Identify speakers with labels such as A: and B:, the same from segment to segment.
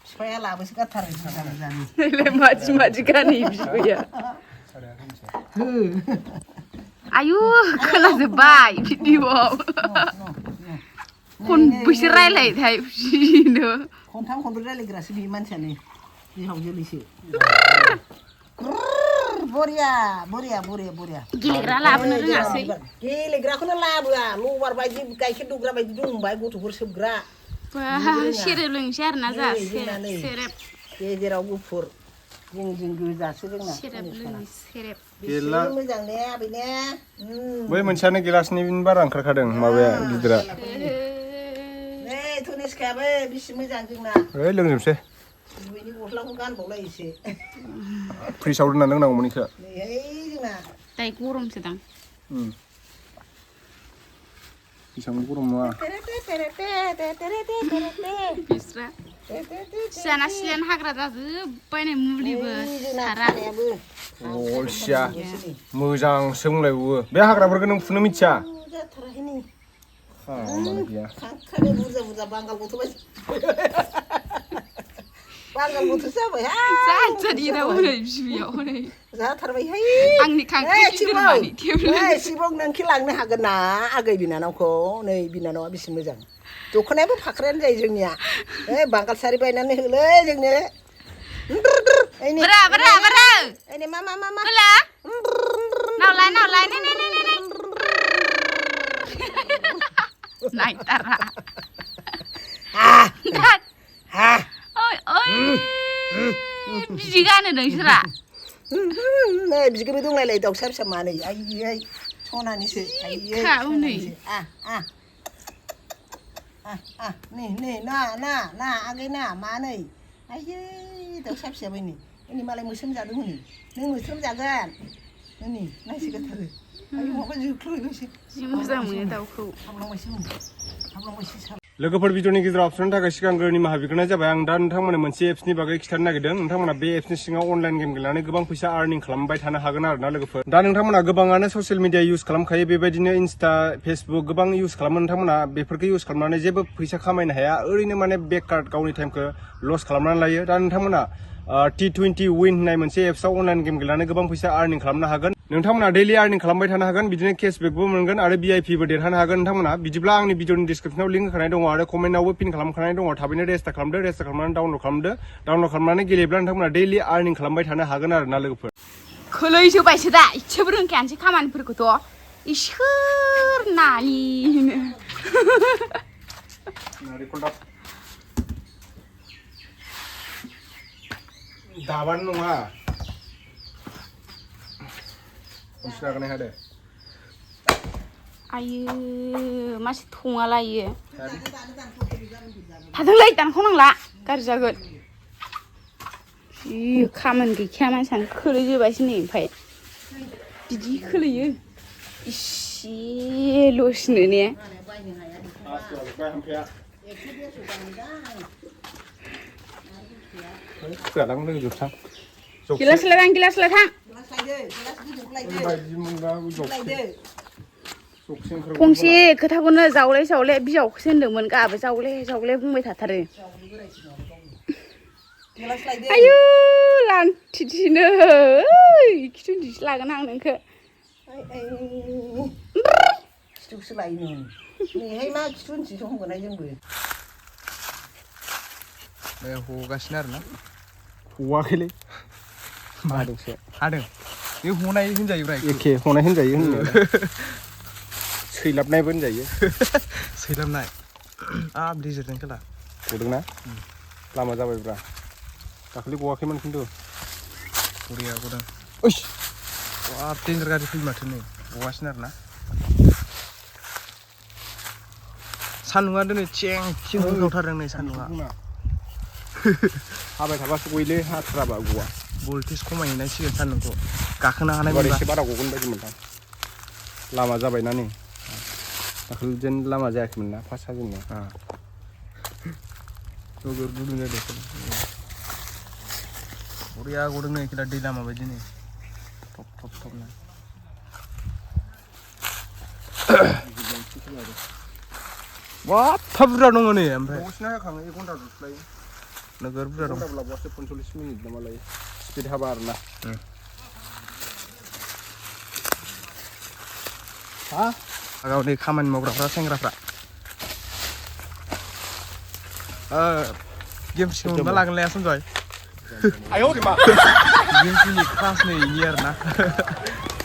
A: बिफाया लाबोसो गारथारो जानो
B: नैलाय मादि गानो बिफाया आयु खोनाजोब्बाय भिडिअआव खनबैसो रायलायथाय बिदिनो
A: खनथाम खनब्रै रायलायग्रासो बे मानसियानो बिहाव जोलैसो बरिया बरिया बरिया बरिया
B: गेलेग्रा लाबोनो रोङासै
A: गेलेग्राखौनो लाबोआ लबार बायदि गाइखेर दौग्रा बायदि दंबाय गथ'फोर सोबग्रा
B: सेरेब लोंसै आरोना जा सेरेब
A: गेजेराव गुफुर जों गोजासो जोंना
B: सेरेब लोङो सेरेब
A: गेला मोजां ने आबै ने
C: बै मोनसेयानो गिलासनि बारा ओंखारखादों माबाया गिदिरा
A: नै थनेसखायाबो बिसि मोजां जोंना
C: ओइ लोंजोबसै
A: बिनि गस्लाखौ गानबावलायसै
C: फ्रिजआव दोनना लोंनांगौमोन इखो
A: नैहाय जोंना
B: दाय गरमसो दां
C: बेसेबां गरम नङा
B: बिस्रा सियाना सियान हाग्रा जाजोब्बाय नै मुलिबो सारा
C: अलसिया मोजांसो बुंलायबावो बे हाग्राफोरखौ नों फुनो मिथिया
A: जाथाराखै नै
C: गैया
A: खांख्राय बुरजा बुरजा बांगाल गथ' बांगाल गथ' जाबाय
B: जाथारिनाव हनै बिमायाव हनै
A: जाथारबायहाय
B: आंनि खांख्राय गिदिरमानि
A: सिबं नोंखि लांनो हागोन ना आगै बिनानावखौ नै बिनानावा बेसे मोजां दख'नायाबो फाख्रायानो जायो जोंनिया ओइ बांगाल सारि बायनानै होलै जोंनो
B: बारा बारा बारा
A: ओइ मा मा मा मा
B: होला नावलाय नावलाय नै नायथारा ओइ ओइ बिदि गानो नोंसोरा
A: नै बिगोमो दंलायलाय दाउसा फिसा मानै आयै सनानिसो आयै सनानिसो नै ना आगै ना मानै आयै दाउसा फिसायाबो नै मालाय मोस्रोम जादों हनै नों मोस्रोम जागोन नै नायसोगारथारो आयु माबा जोख्लोबबायसो
B: जि मोजां मोनो दाउखौ
A: हाबलांबायसो
C: लोगोफोर भिडिअनि गेजेराव अपसननि थाखाय सिगांग्रो निमाहा बिग्रोनाय जाबाय आं दा नोंथांमोननो मोनसे एप्सनि बागै खिथानो नागिरदों नोंथांमोना बे एप्सनि सिङाव अनलाइन गेम गेलेनानै गोबां फैसा आर्निं खालामबाय थानो हागोन आरोना लोगोफोर दा नोंथांमोना गोबाङानो ससियेल मिडिया इउज खालामखायो बेबायदिनो इन्स्टा फेसबुक गोबां इउज खालामो नोंथांमोना बेफोरखौ इउज खालामनानै जेबो फैसा खामायनो हाया ओरैनो माने बेकार गावनि टाइमखौ लस खालामनानै लायो दा नोंथांमोना T20 विन होननाय मोनसे एप्सआव अनलाइन गेम गेलेनानै गोबां फैसा आर्निं खालामनो हागोन नोंथांमोना डेलि आर्निं खालामबाय थानो हागोन बिदिनो केशबेकबो मोनगोन आरो VIP बो देरहानो हागोन नोंथांमोना बिदिब्ला आंनि भिडिअनि डिसक्रिपसनाव लिंक होखानाय दङ आरो कमेन्टआवबो पिन खालामखानाय दङ थाबैनो रेजिस्टार खालामनानै डाउनलड खालामनानै गेलेब्ला नोंथांमोना डेलि आर्निं खालामबाय थानो हागोन आरोना लोगोफोर
B: खोलैजोबायसो दा इसेबो रोंखायानोसै खामानिफोरखौथ' इसोर नालिनो
C: दाबानो नङा खनसे हादो
B: आयो मासे थङा लायो थादोंलै दानख'नांला गाज्रि जागोन जि खामानि गैखाया मानसियानो खोलैजोबायसो नै ओमफ्राय बिदि खोलैयो इसेल'सनो ने गिलास लायथां फंसे खोथाखौनो जावले बिजावखौसो होनदोंमोन गाबो जावले बुंबाय थाथारो आयु लान्थिनो खिथुनिसो लागोन आं नोंखौ
A: खिथुसो लायो नैहाय मा खिथुनिसो हमगोनहाय जोंबो
D: हगासिनो आरोना
C: हवाखैलै हादोंसो
D: हादों बे हनाय होनजायो
C: एखे हनाय होनजायो सैलाबनायबो होनजायो
D: सैलाबनाय ब्लिजारजों खेला
C: गदोंना लामा जाबायब्रा दाखालि गवाखैमोन खिन्थु
D: बरिया गदों डेन्जार गाज्रि फैयो माथो नै गगासिनो आरोना सान्दुङा दिनै चें होगावथारदों नै सान्दुङा
C: हाबाय थाबासो गयोलै हाथाराबा गवा
D: भल्टेज खमायहैनांसिगोन सान्दुंखौ गाखोनो हानाय
C: एसे बारा गगोन बायदि मोनदां लामा जाबायना नै दाखालि जेन लामा जायाखैमोन ना फार्स्ट हाजेननाया
D: नोगोर गुदुं जादों बरिया गदों नै खेला दै लामा बायदि नै थप ना बुरजा दङ नै ओमफ्राय
C: दसेनो होखाङो 1 घन्टा
D: नोगोर बुरजा दं
C: लाबासो 45 मिनिट नामालाय स्पिड हाबा आरोना हा
D: गावनि खामानि मावग्राफ्रा सेंग्राफ्रा गेम सिङावबा लागोन लाया सनजय
C: आयौ मा
D: गेम सिंनि क्लास नै इनि आरोना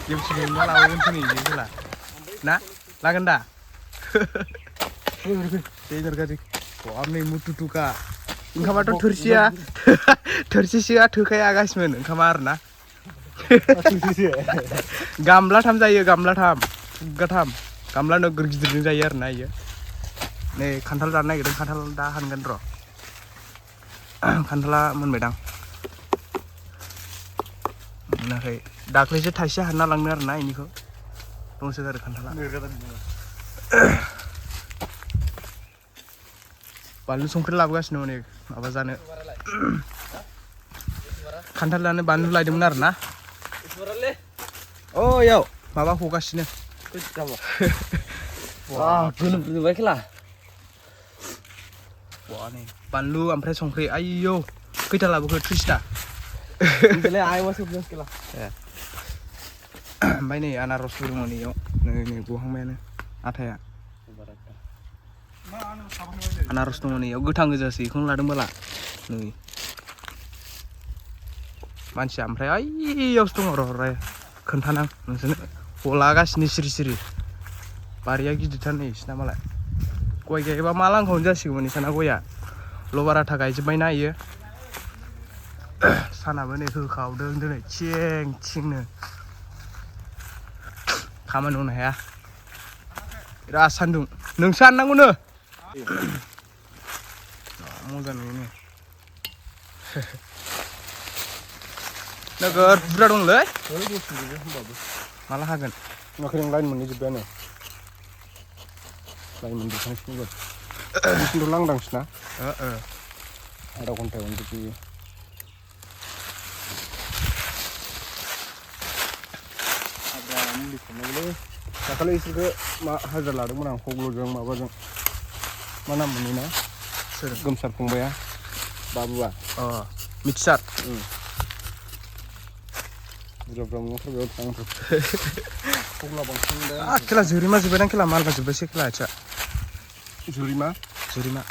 D: गेम सिङावबा लाबोगोन सनि इनि होला ना लागोन दा दैगर गाज्रि नै मुटुटुका ओंखामाथ' थोरसिसेया थोखाया आगासिमोन ओंखामा आरोना गामलाथाम जायो गामलाथाम गामला नोगोर गिदिरजों जायो आरोना इयो नै खान्थाल जानो नागिरदों खान्थाल दा हानगोन र' खान्थाला मोनबायदां मोनाखै दाख्लैसो थाइसे हानना लांनो आरोना इनिखौ दंसोगारो खान्थाला बानलु संख्रि लाबोगासिनो अनेक माबा जानो खान्थाल जानो बानलु लायदोंमोन आरोना अ याव माबा हगासिनो
E: गोलोमजोब्बाय खेला
D: नै बानलु ओमफ्राय संख्रि आयौ खैथा लाबोखो 30टा ओमफ्राय नै आनारस दङ नैयाव नै गहांबायानो आथाया आनारस दङ नैयाव गोथां गोजासो बेखौनो लादों बोला नै मानसिया ओमफ्राय ओइयावसो दङ र' खोन्थानां नोंसोरनो हलागासिनो सिरि सिरि बारिया गिदिरथार नै बिसिना मालाय गय गायोबा मा लांखावनो जासिगौमोन इसाना गया लबाराथा गायजोब्बायना इयो सानाबो नै होखावदों दिनै थिं थिंनो खामानि मावनो हाया बिराद सान्दुं नोंसो हाननांगौनो मोजां नुयो नोगोर बुरजा दंलै माला हागोन
C: माखै नों लाइन मोनहैजोब्बायानो लाइन मोनजोबखांसिगोन खिन्थु लांदांसोना आधा घन्टायावनो जोबहैयो मुलि खालामनांगौलै दाखालि इसोरखौ मा हाजिरा लादोंमोन आं हग्ल'जों माबाजों मा नाम मोनो ना सोर गोमसार फंबाया बाबुआ
D: मिक्सार
C: बुरजा बुरजा मैगंफोर बेयाव थांथ' हग्ला बांसिन
D: खेला जोरिमा जोब्बायदां खेला मालबा जोब्बायसो खेला आथिया
C: जुरिमा
D: जुरिमा